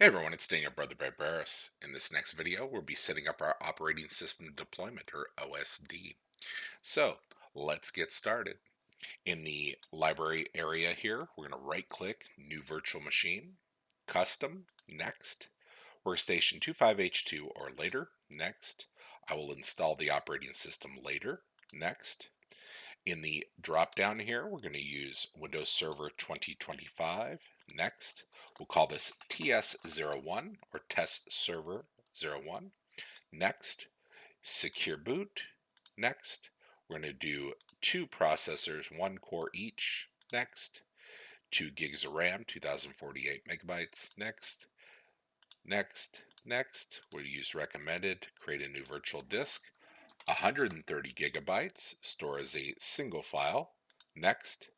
Hey everyone, it's Daniel Brother Barbaris. In this next video, we'll be setting up our operating system deployment, or OSD. So let's get started. In the library area here, we're going to right click New Virtual Machine, Custom, Next, Workstation 25H2 or later, Next. I will install the operating system later, Next. In the drop down here, we're going to use Windows Server 2025. Next, we'll call this TS01 or Test Server 01. Next, Secure Boot. Next, we're going to do 2 processors, 1 core each. Next, 2 gigs of RAM, 2048 megabytes. Next, next, we'll use recommended, create a new virtual disk. 130 gigabytes, store as a single file. Next,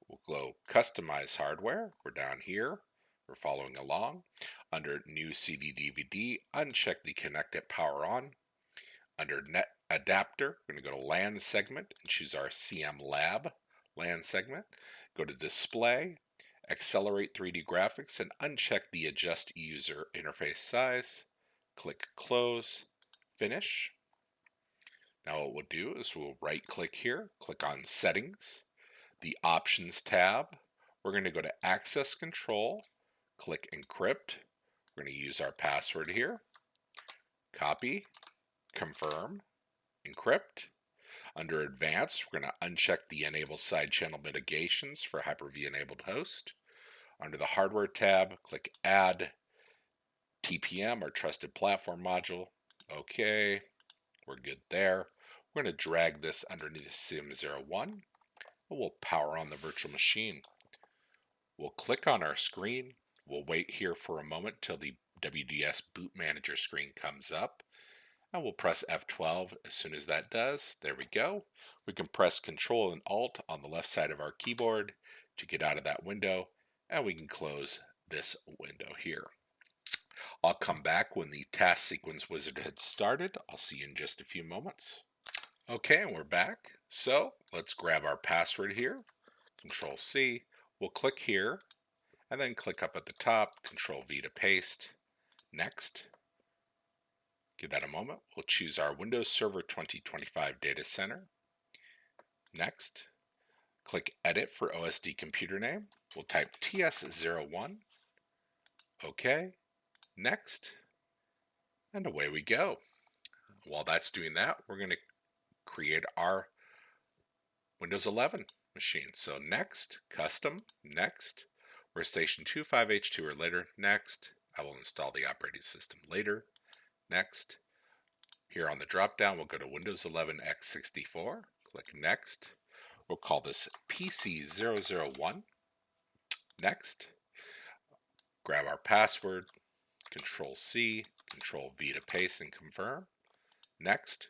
we'll go customize hardware. We're down here. We're following along. Under new CD DVD, uncheck the connect at power on. Under net adapter, we're going to go to LAN segment and choose our CM Lab LAN segment. Go to display, accelerate 3D graphics, and uncheck the adjust user interface size. Click close, finish. Now what we'll do is we'll right click here, click on settings, the options tab. We're going to go to access control, click encrypt. We're going to use our password here, copy, confirm, encrypt. Under advanced, we're going to uncheck the enable side channel mitigations for Hyper-V enabled host. Under the hardware tab, click add TPM or trusted platform module. Okay, we're good there. We're going to drag this underneath SIM01 and we'll power on the virtual machine. We'll click on our screen. We'll wait here for a moment till the WDS boot manager screen comes up and we'll press F12 as soon as that does. There we go. We can press Control and Alt on the left side of our keyboard to get out of that window, and we can close this window here. I'll come back when the task sequence wizard has started. I'll see you in just a few moments. Okay, and we're back. So let's grab our password here, Control C. We'll click here and then click up at the top, Control V to paste. Next. Give that a moment. We'll choose our Windows Server 2025 data center. Next. Click Edit for OSD computer name. We'll type TS01. Okay. Next. And away we go. While that's doing that, we're going to create our Windows 11 machine. So next, custom, next, Workstation 25H2 or later, next. I will install the operating system later, next. Here on the drop down, we'll go to Windows 11 x64, click next. We'll call this PC001. Next, grab our password, Control C, Control V to paste and confirm. Next,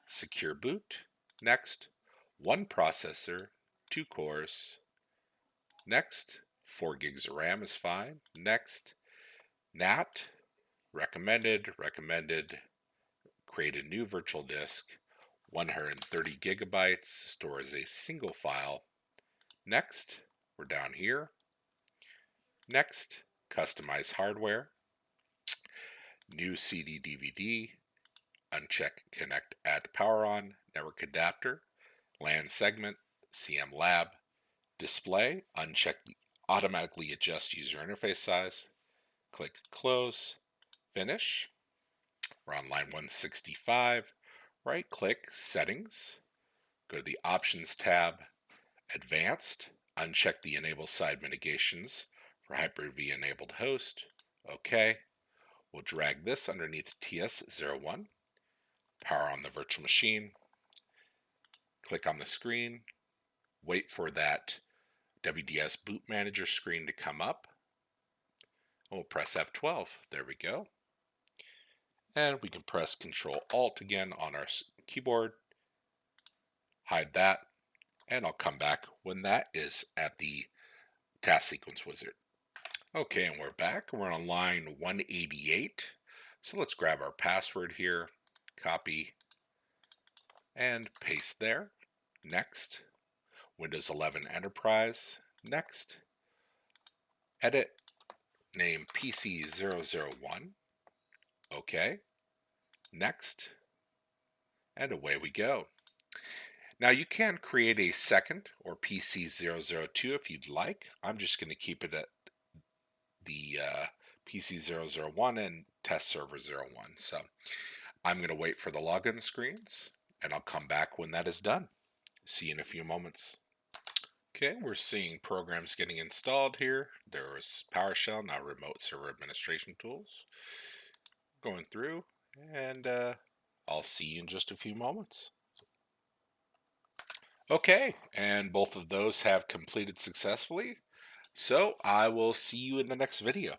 secure boot. Next, 1 processor, 2 cores. Next, 4 gigs of RAM is fine. Next, NAT, recommended, create a new virtual disk, 130 gigabytes, store as a single file. Next, we're down here. Next, customize hardware, new CD DVD, uncheck connect add power on, network adapter, LAN segment, CM Lab, display, uncheck the automatically adjust user interface size, click close, finish. We're on line 165, right click settings, go to the options tab, advanced, uncheck the enable side mitigations for Hyper-V enabled host. Okay, we'll drag this underneath TS01, power on the virtual machine, click on the screen, wait for that WDS boot manager screen to come up. We'll press F12. There we go. And we can press Control Alt again on our keyboard, hide that, and I'll come back when that is at the task sequence wizard. Okay, and we're back. We're on line 188. So let's grab our password here, copy, and paste there. Next, Windows 11 Enterprise. Next, edit, name PC001. Okay, next, and away we go. Now you can create a second or PC002 if you'd like. I'm just going to keep it at the PC001 and test server 01. So I'm going to wait for the login screens and I'll come back when that is done. See you in a few moments. Okay, we're seeing programs getting installed here. There was PowerShell, now remote server administration tools. Going through, and I'll see you in just a few moments. Okay, and both of those have completed successfully. So I will see you in the next video.